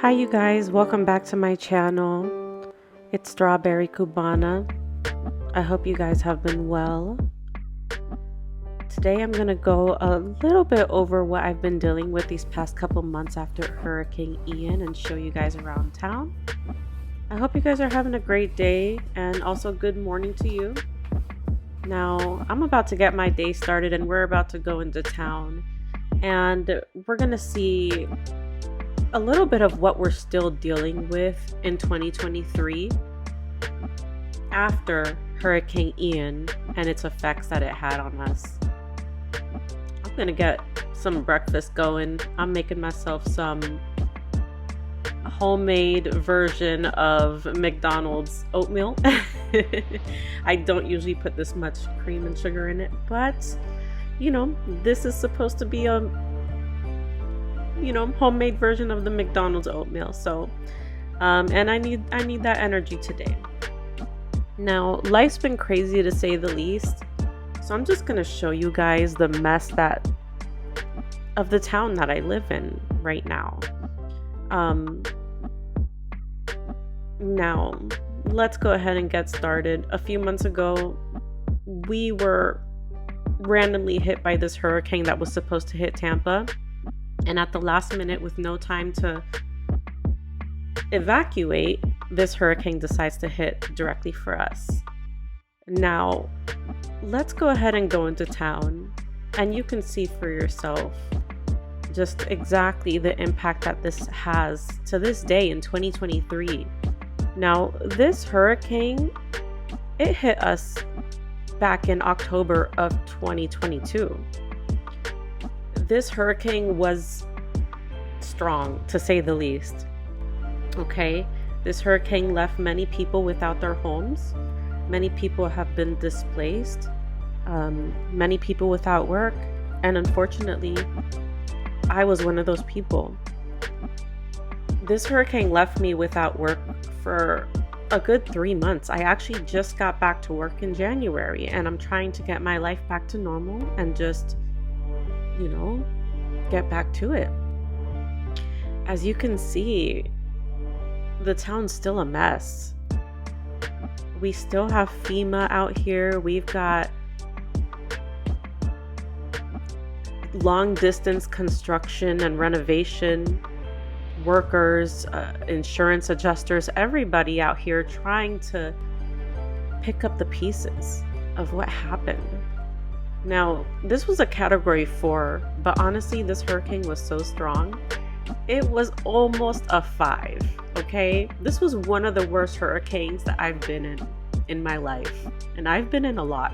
Hi you guys, welcome back to my channel. It's Strawberry Cubana. I hope you guys have been well. Today I'm going to go a little bit over what I've been dealing with these past couple months after Hurricane Ian and show you guys around town. I hope you guys are having a great day and also good morning to you. Now, I'm about to get my day started and we're about to go into town and we're going to see a little bit of what we're still dealing with in 2023 after Hurricane Ian and its effects that it had on us. I'm gonna get some breakfast going. I'm making myself some homemade version of McDonald's oatmeal. I don't usually put this much cream and sugar in it, but you know, this is supposed to be a homemade version of the McDonald's oatmeal. So and I need that energy today. Now, life's been crazy to say the least, so I'm just gonna show you guys the mess of the town that I live in right now. Now let's go ahead and get started. A few months ago, we were randomly hit by this hurricane that was supposed to hit Tampa. And at the last minute, with no time to evacuate, this hurricane decides to hit directly for us. Now, let's go ahead and go into town, and you can see for yourself just exactly the impact that this has to this day in 2023. Now, this hurricane, it hit us back in October of 2022. This hurricane was strong, to say the least. Okay, this hurricane left many people without their homes. Many people have been displaced. Many people without work. And unfortunately, I was one of those people. This hurricane left me without work for a good 3 months. I actually just got back to work in January, and I'm trying to get my life back to normal and just get back to it. As you can see, the town's still a mess. We still have FEMA out here. We've got long distance construction and renovation workers, insurance adjusters, everybody out here trying to pick up the pieces of what happened. Now, this was a category 4, but honestly, this hurricane was so strong, it was almost a 5, okay? This was one of the worst hurricanes that I've been in my life, and I've been in a lot,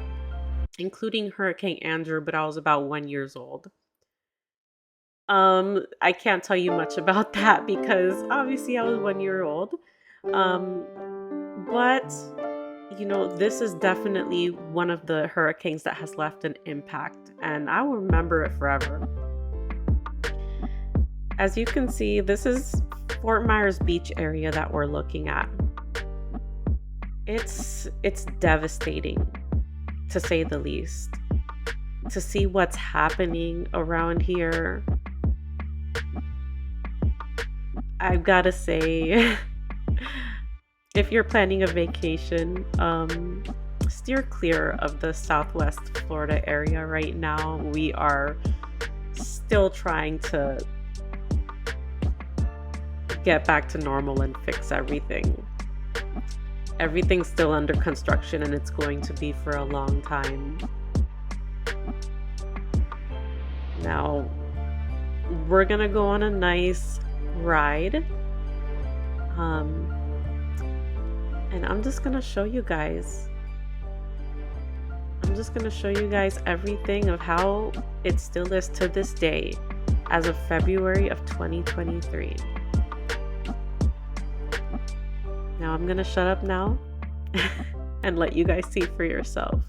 including Hurricane Andrew, but I was about 1 year old. I can't tell you much about that because obviously I was 1 year old, but this is definitely one of the hurricanes that has left an impact, and I will remember it forever. As you can see, this is Fort Myers Beach area that we're looking at. It's devastating, to say the least, to see what's happening around here. I've got to say, if you're planning a vacation, steer clear of the Southwest Florida area right now. We are still trying to get back to normal and fix everything. Everything's still under construction, and it's going to be for a long time. Now, we're gonna go on a nice ride. And I'm just gonna show you guys. Everything of how it still is to this day as of February of 2023. Now I'm gonna shut up now and let you guys see for yourself.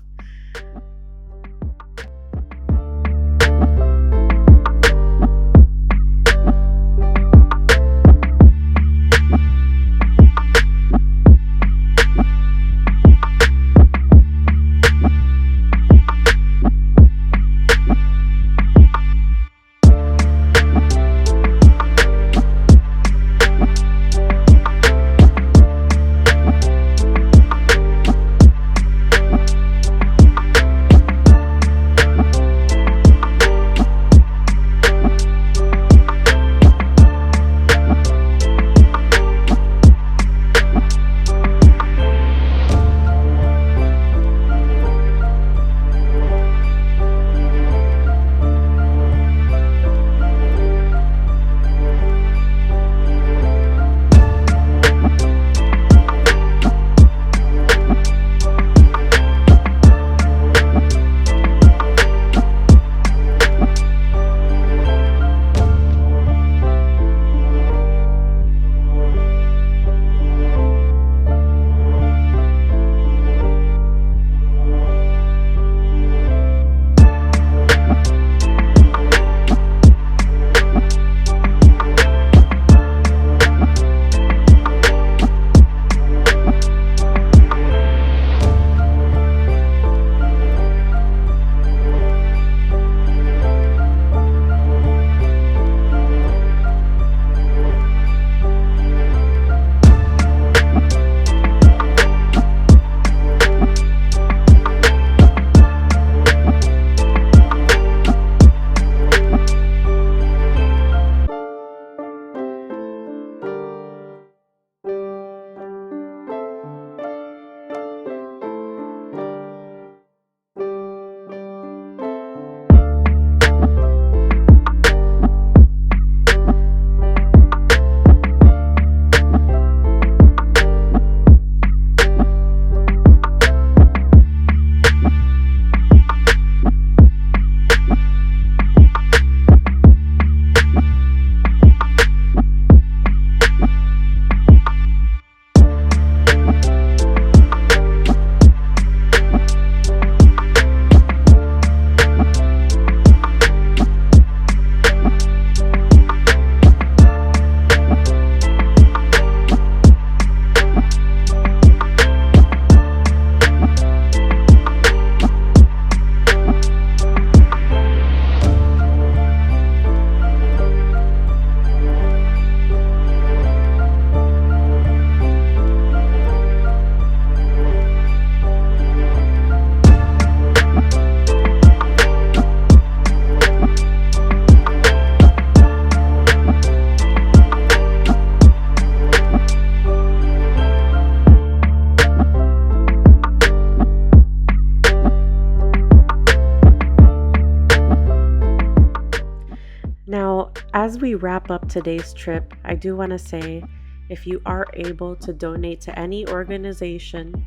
as we wrap up today's trip, I do want to say, if you are able to donate to any organization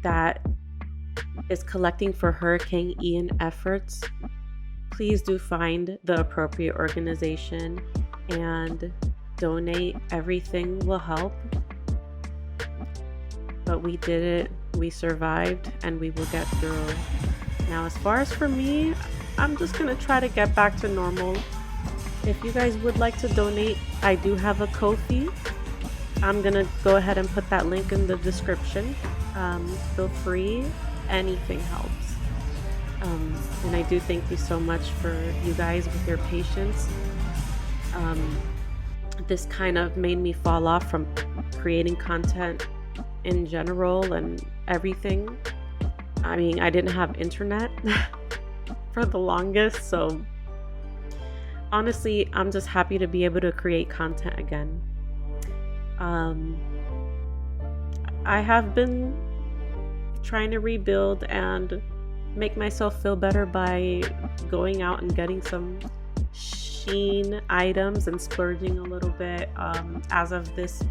that is collecting for Hurricane Ian efforts, please do find the appropriate organization and donate. Everything will help. But we did it, we survived, and we will get through. Now, as far as for me, I'm just gonna try to get back to normal. If you guys would like to donate, I do have a Ko-fi. I'm gonna go ahead and put that link in the description. Feel free, anything helps. And I do thank you so much for you guys with your patience. This kind of made me fall off from creating content in general and everything. I mean, I didn't have internet for the longest, so honestly, I'm just happy to be able to create content again. I have been trying to rebuild and make myself feel better by going out and getting some Shein items and splurging a little bit. As of this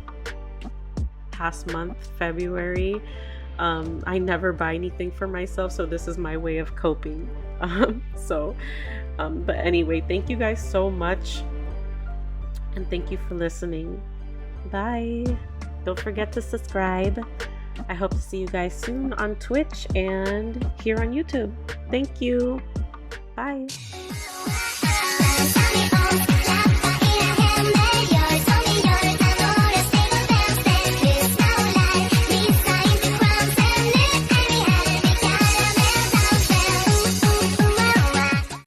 past month, February, I never buy anything for myself, so this is my way of coping. But anyway, thank you guys so much, and thank you for listening. Bye. Don't forget to subscribe. I hope to see you guys soon on Twitch and here on YouTube. Thank you. Bye.